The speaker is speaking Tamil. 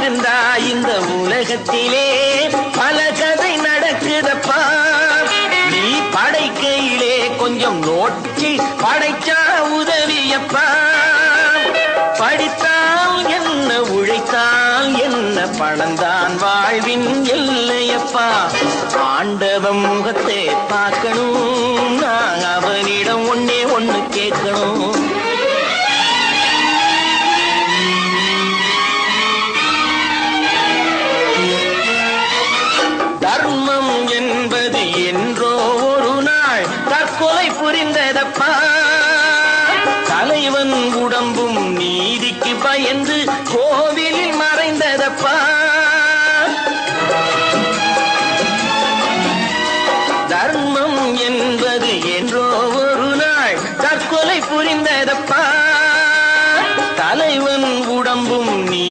இருந்தா இந்த உலகத்திலே பல கதை நடக்குதப்பா. நீ படைக்கையிலே கொஞ்சம் நோக்கி படைச்சா உதவியப்பா. படித்தால் என்ன உழைத்தால் என்ன பணந்தான் வாழ்வின் எல்லையப்பா. ஆண்டவன் முகத்தை பார்க்கணும்